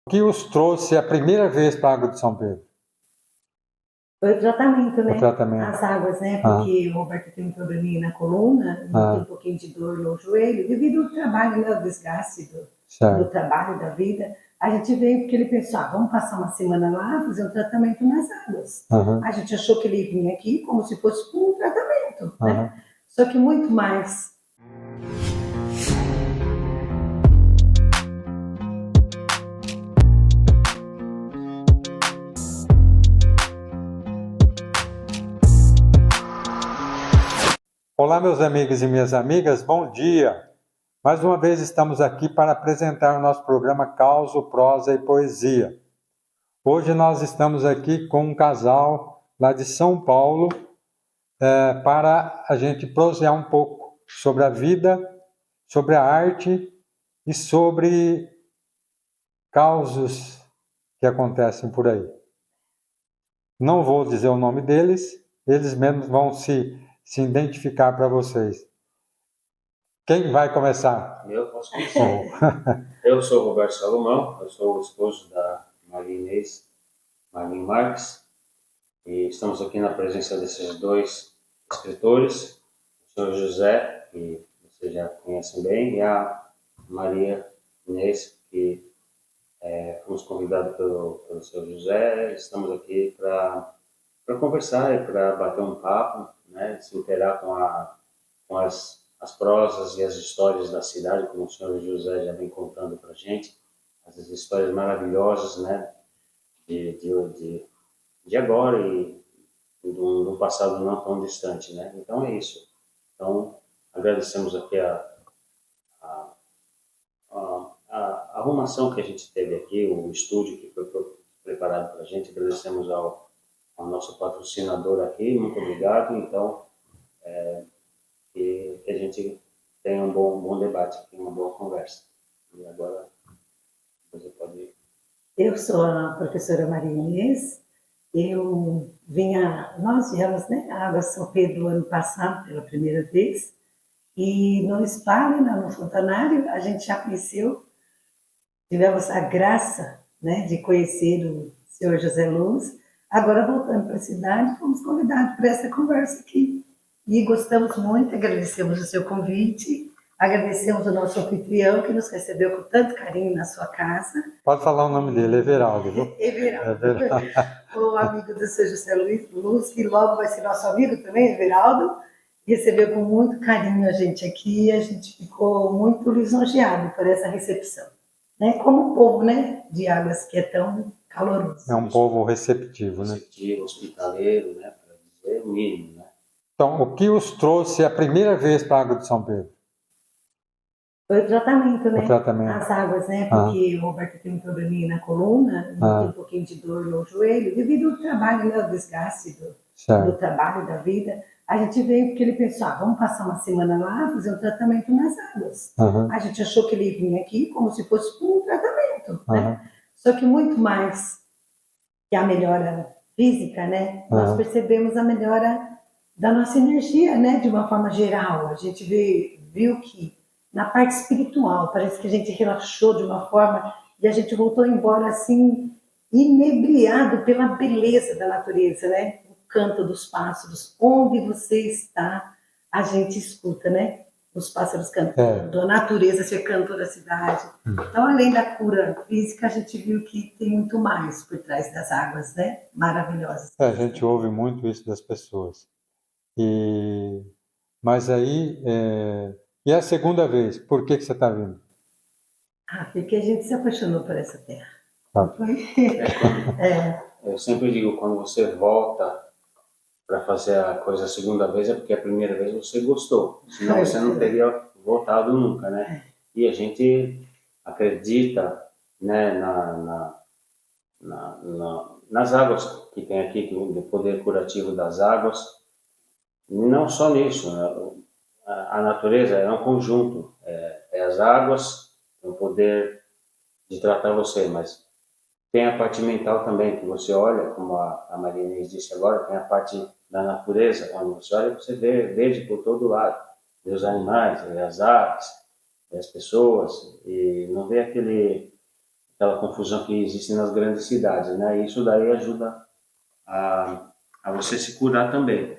O que os trouxe a primeira vez para a Água de São Pedro? Foi o tratamento, né? O tratamento. As águas, né? Porque o Roberto tem um probleminha na coluna, tem um pouquinho de dor no joelho, devido ao trabalho, né? O desgaste do trabalho, da vida. A gente veio porque ele pensou, vamos passar uma semana lá, fazer um tratamento nas águas. A gente achou que ele vinha aqui como se fosse um tratamento, né? Só que muito mais. Olá, meus amigos e minhas amigas, bom dia! Mais uma vez estamos aqui para apresentar o nosso programa Causo, Prosa e Poesia. Hoje nós estamos aqui com um casal lá de São Paulo para a gente prosear um pouco sobre a vida, sobre a arte e sobre causos que acontecem por aí. Não vou dizer o nome deles, eles mesmos vão se identificar para vocês. Quem vai começar? Eu posso começar. Eu sou o Roberto Salomão, eu sou o esposo da Maria Inês Marlin Marques, e estamos aqui na presença desses dois escritores, o senhor José, que vocês já conhecem bem, e a Maria Inês, que fomos convidados pelo senhor José. Estamos aqui para conversar e para bater um papo, né, se interar com as prosas e as histórias da cidade, como o senhor José já vem contando para a gente, essas histórias maravilhosas, né, de agora e do passado não tão distante, né? Então é isso. Então agradecemos aqui a arrumação que a gente teve aqui, o estúdio que foi preparado para a gente. Agradecemos ao nosso patrocinador aqui, muito obrigado. Então que a gente tenha um bom debate aqui, uma boa conversa. E agora você pode ir. Eu sou a professora Maria Inês. Nós viemos, né, à Água São Pedro ano passado pela primeira vez, e no spa, no Fontanário, a gente já conheceu, tivemos a graça, né, de conhecer o senhor José Luz. Agora, voltando para a cidade, fomos convidados para essa conversa aqui. E gostamos muito, agradecemos o seu convite, agradecemos o nosso anfitrião que nos recebeu com tanto carinho na sua casa. Pode falar o nome dele, Everaldo, viu? Everaldo. O amigo do seu José Luz, que logo vai ser nosso amigo também, Everaldo, recebeu com muito carinho a gente aqui, e a gente ficou muito lisonjeado por essa recepção. Né? Como o povo, né, de Águas, que é tão caloroso. É um povo receptivo, né? Receptivo, hospitaleiro, né, para dizer o mínimo, né? Então, o que os trouxe a primeira vez para a Água de São Pedro? Foi o tratamento, né? O tratamento. As águas, né? Porque o Roberto tem um probleminha na coluna, tem um pouquinho de dor no joelho, devido ao trabalho, né? O desgaste do trabalho, da vida. A gente veio porque ele pensou, vamos passar uma semana lá, fazer um tratamento nas águas. A gente achou que ele vinha aqui como se fosse um tratamento, né? Só que muito mais que a melhora física, né? Nós percebemos a melhora da nossa energia, né? De uma forma geral. A gente viu que na parte espiritual, parece que a gente relaxou de uma forma e a gente voltou embora assim, inebriado pela beleza da natureza, né? O canto dos pássaros, onde você está, a gente escuta, né? Os pássaros cantando, a natureza cercando toda a cidade. Então, além da cura física, a gente viu que tem muito mais por trás das águas, né? Maravilhosas. A gente ouve muito isso das pessoas. Mas aí... E a segunda vez, por que você está vindo? Porque a gente se apaixonou por essa terra. Eu sempre digo, quando você volta para fazer a coisa a segunda vez, é porque a primeira vez você gostou. Senão você não teria voltado nunca, né? E a gente acredita, né, nas águas que tem aqui, do poder curativo das águas. E não só nisso, né? A natureza é um conjunto, as águas, tem o poder de tratar você, mas tem a parte mental também, que você olha, como a Maria Inês disse agora, tem a parte da natureza, quando você olha, você vê verde por todo lado, vê os animais, vê as aves, vê as pessoas, e não vê aquela confusão que existe nas grandes cidades, né? Isso daí ajuda a você se curar também.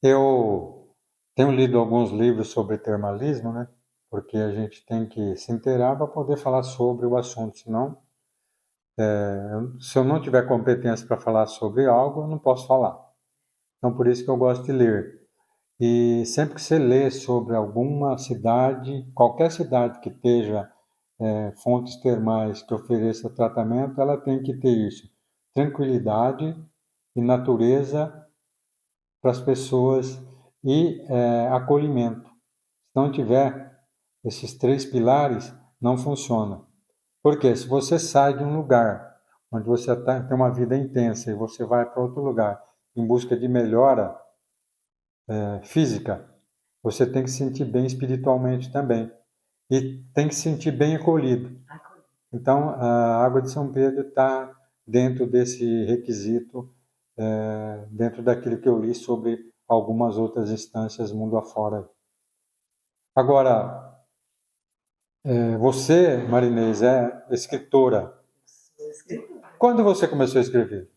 Eu tenho lido alguns livros sobre termalismo, né? Porque a gente tem que se inteirar para poder falar sobre o assunto, senão, se eu não tiver competência para falar sobre algo, eu não posso falar. Então, por isso que eu gosto de ler. E sempre que você lê sobre alguma cidade, qualquer cidade que esteja fontes termais que ofereça tratamento, ela tem que ter isso: tranquilidade e natureza para as pessoas e acolhimento. Se não tiver esses 3 pilares, não funciona. Porque se você sai de um lugar onde você tem uma vida intensa e você vai para outro lugar em busca de melhora física, você tem que se sentir bem espiritualmente também. E tem que se sentir bem acolhido. Então, a Água de São Pedro está dentro desse requisito, dentro daquilo que eu li sobre algumas outras instâncias mundo afora. Agora, você, Marinês, é escritora. Sou escritora. Quando você começou a escrever?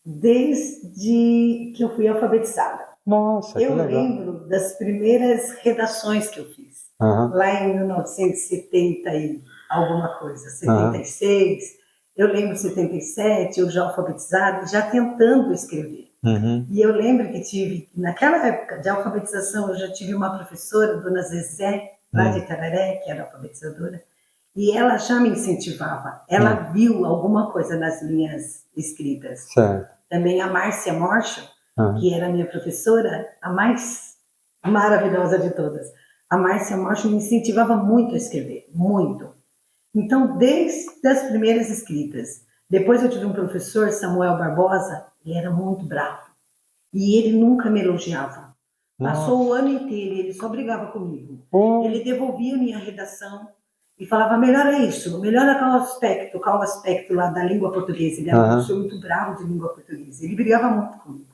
Desde que eu fui alfabetizada. Nossa, que Eu legal. lembro das primeiras redações que eu fiz, lá em 1970 e alguma coisa, 76. Eu lembro 77, eu já alfabetizada, já tentando escrever. E eu lembro que naquela época de alfabetização, eu já tive uma professora, Dona Zezé, lá de Itararé, que era alfabetizadora, e ela já me incentivava. Ela viu alguma coisa nas minhas escritas. Certo. Também a Márcia Morcho, que era minha professora, a mais maravilhosa de todas. A Márcia Morcho me incentivava muito a escrever, muito. Então, desde as primeiras escritas. Depois eu tive um professor, Samuel Barbosa, ele era muito bravo. E ele nunca me elogiava. Passou o ano inteiro, ele só brigava comigo. Ele devolvia minha redação e falava: melhora isso, melhora qual aspecto lá da língua portuguesa. Ele era um professor muito bravo de língua portuguesa. Ele brigava muito comigo.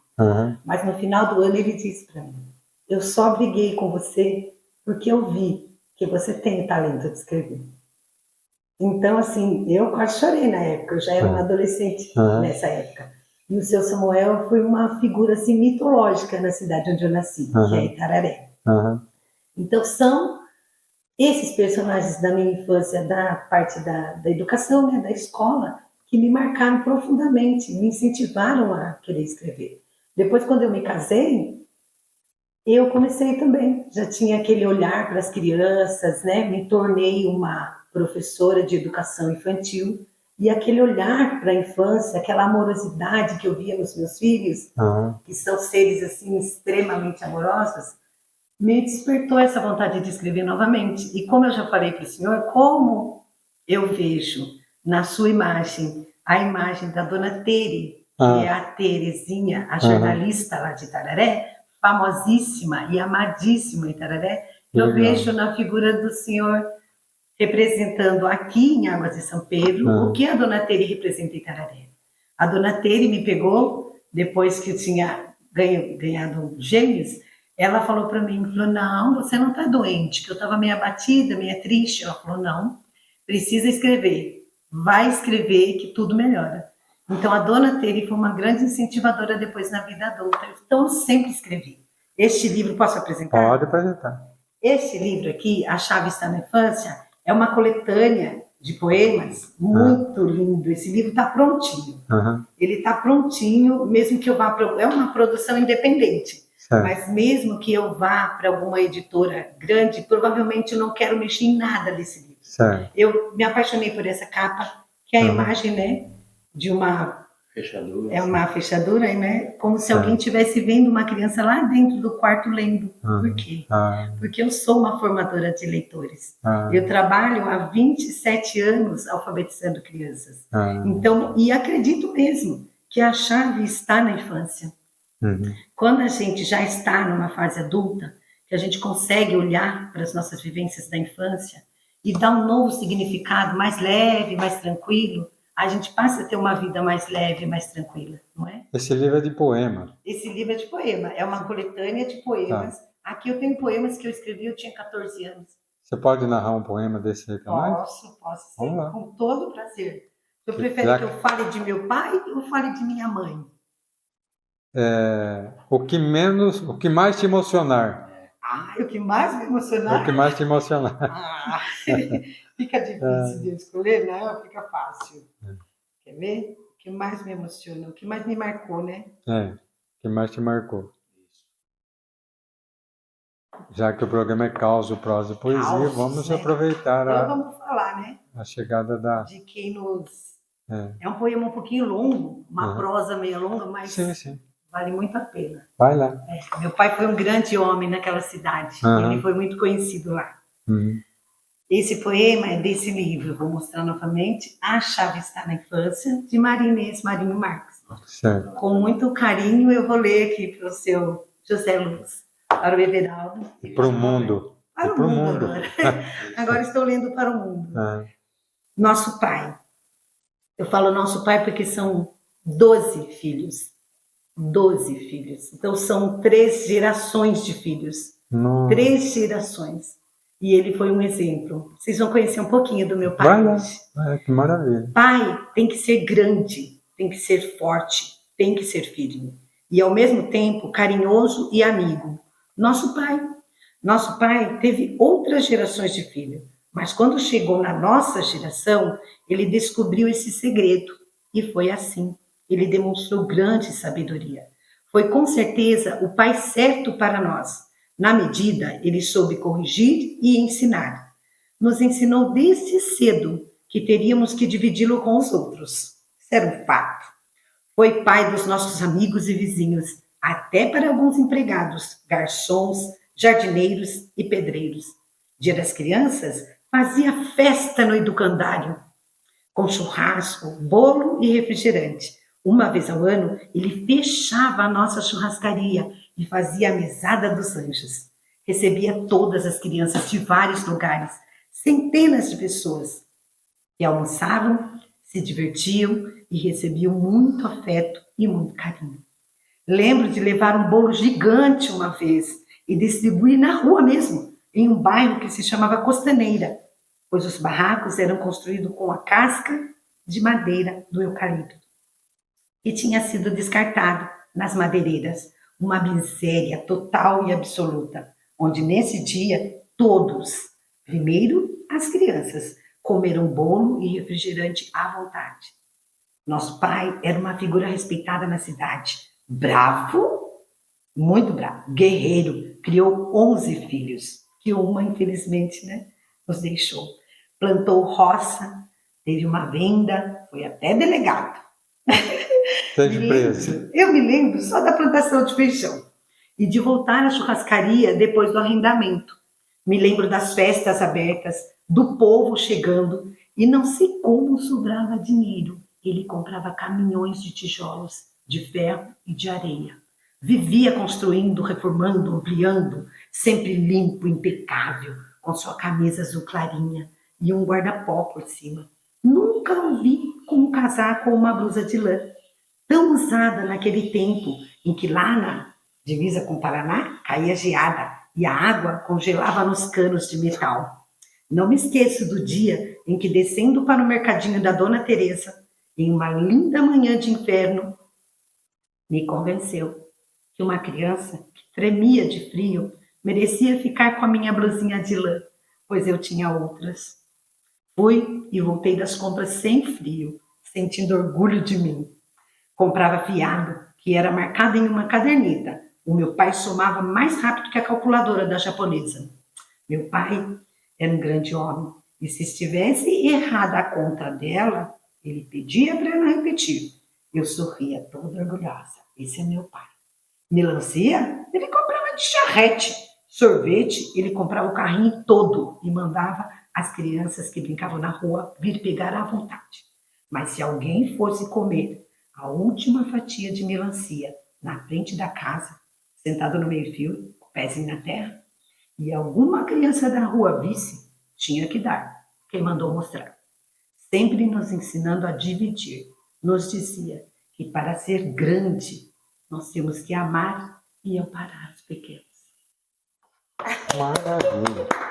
Mas no final do ano ele disse para mim: eu só briguei com você porque eu vi que você tem talento de escrever. Então, assim, eu quase chorei na época, eu já era uma adolescente nessa época. E o seu Samuel foi uma figura assim, mitológica na cidade onde eu nasci, que é Itararé. Então, são esses personagens da minha infância, da parte da educação, né, da escola, que me marcaram profundamente, me incentivaram a querer escrever. Depois, quando eu me casei, eu comecei também. Já tinha aquele olhar para as crianças, né? Me tornei uma professora de educação infantil. E aquele olhar para a infância, aquela amorosidade que eu via nos meus filhos, que são seres assim extremamente amorosos, me despertou essa vontade de escrever novamente. E como eu já falei para o senhor, como eu vejo na sua imagem a imagem da Dona Tere, que é a Terezinha, a jornalista lá de Itararé, famosíssima e amadíssima em Itararé, eu vejo na figura do senhor representando aqui em Águas de São Pedro o que a Dona Tere representa em Itararé. A Dona Tere me pegou, depois que eu tinha ganhado gêmeos, ela falou para mim, falou: não, você não está doente, que eu estava meio abatida, meio triste. Ela falou: não, precisa escrever, vai escrever que tudo melhora. Então a Dona Tere foi uma grande incentivadora depois na vida adulta. Então eu sempre escrevi. Este livro, posso apresentar? Pode apresentar. Este livro aqui, A Chave Está na Infância, é uma coletânea de poemas muito lindo. Esse livro está prontinho. Ele está prontinho, mesmo que eu vá para... É uma produção independente. Mas mesmo que eu vá para alguma editora grande, provavelmente eu não quero mexer em nada desse livro. Eu me apaixonei por essa capa, que é a imagem, né, de uma fechadura. É uma fechadura, né? Como se alguém estivesse vendo uma criança lá dentro do quarto lendo. Por quê? Porque eu sou uma formadora de leitores. Eu trabalho há 27 anos alfabetizando crianças. Então, e acredito mesmo que a chave está na infância. Quando a gente já está numa fase adulta, que a gente consegue olhar para as nossas vivências da infância e dar um novo significado mais leve, mais tranquilo, a gente passa a ter uma vida mais leve, mais tranquila, não é? Esse livro é de poema. Esse livro é de poema, é uma coletânea de poemas. Aqui eu tenho poemas que eu escrevi, eu tinha 14 anos. Você pode narrar um poema desse aí para nós? Posso sim, com todo prazer. Você prefere que eu fale de meu pai ou fale de minha mãe? O que mais te emocionar. O que mais me emocionar? O que mais te emocionar. Fica difícil de escolher, não? Fica fácil. Quer ver? O que mais me emociona, o que mais me marcou, né? O que mais te marcou. Já que o programa é Caos, Prosa e Poesia, vamos aproveitar vamos falar, né? A chegada de quem nos... É um poema um pouquinho longo, uma prosa meio longa, mas sim. Vale muito a pena. Vai lá. Meu pai foi um grande homem naquela cidade. Ele foi muito conhecido lá. Esse poema é desse livro, vou mostrar novamente, A Chave Está na Infância, de Maria Inês Marinho Marques. Certo. Com muito carinho, eu vou ler aqui para o seu José Luz, para o Everaldo. E para o mundo. Para o mundo agora. Agora estou lendo para o mundo. Nosso pai. Eu falo nosso pai porque são 12 filhos. 12 filhos. Então são 3 gerações de filhos. 3 gerações. E ele foi um exemplo. Vocês vão conhecer um pouquinho do meu pai. Vai lá. Que maravilha. Pai tem que ser grande, tem que ser forte, tem que ser firme. E ao mesmo tempo carinhoso e amigo. Nosso pai teve outras gerações de filhos. Mas quando chegou na nossa geração, ele descobriu esse segredo. E foi assim. Ele demonstrou grande sabedoria. Foi com certeza o pai certo para nós. Na medida, ele soube corrigir e ensinar. Nos ensinou desde cedo que teríamos que dividi-lo com os outros. Isso era um fato. Foi pai dos nossos amigos e vizinhos, até para alguns empregados, garçons, jardineiros e pedreiros. Dia das Crianças, fazia festa no educandário, com churrasco, bolo e refrigerante. Uma vez ao ano, ele fechava a nossa churrascaria e fazia a mesada dos anjos. Recebia todas as crianças de vários lugares, centenas de pessoas, que almoçavam, se divertiam e recebiam muito afeto e muito carinho. Lembro de levar um bolo gigante uma vez e distribuir na rua mesmo, em um bairro que se chamava Costaneira, pois os barracos eram construídos com a casca de madeira do eucalipto. E tinha sido descartado nas madeireiras uma miséria total e absoluta, onde nesse dia todos, primeiro as crianças, comeram bolo e refrigerante à vontade. Nosso pai era uma figura respeitada na cidade, bravo, muito bravo, guerreiro, criou 11 filhos, que uma infelizmente nos deixou. Plantou roça, teve uma venda, foi até delegado. Eu me lembro só da plantação de feijão e de voltar à churrascaria depois do arrendamento. Me lembro das festas abertas, do povo chegando e não sei como sobrava dinheiro. Ele comprava caminhões de tijolos, de ferro e de areia. Vivia construindo, reformando, ampliando, sempre limpo, impecável, com sua camisa azul clarinha e um guarda-pó por cima. Nunca o vi com um casaco ou uma blusa de lã, tão usada naquele tempo em que lá na divisa com o Paraná caía geada e a água congelava nos canos de metal. Não me esqueço do dia em que, descendo para o mercadinho da Dona Teresa, em uma linda manhã de inverno, me convenceu que uma criança que tremia de frio merecia ficar com a minha blusinha de lã, pois eu tinha outras. Fui e voltei das compras sem frio, sentindo orgulho de mim. Comprava fiado, que era marcado em uma caderneta. O meu pai somava mais rápido que a calculadora da japonesa. Meu pai era um grande homem, e se estivesse errada a conta dela, ele pedia para não repetir. Eu sorria toda orgulhosa. Esse é meu pai. Melancia, ele comprava de charrete. Sorvete, ele comprava o carrinho todo e mandava as crianças que brincavam na rua vir pegar à vontade. Mas se alguém fosse comer a última fatia de melancia na frente da casa, sentado no meio-fio, com o pezinho na terra, e alguma criança da rua visse, tinha que dar. Quem mandou mostrar. Sempre nos ensinando a dividir. Nos dizia que para ser grande, nós temos que amar e amparar os pequenos. Maravilha.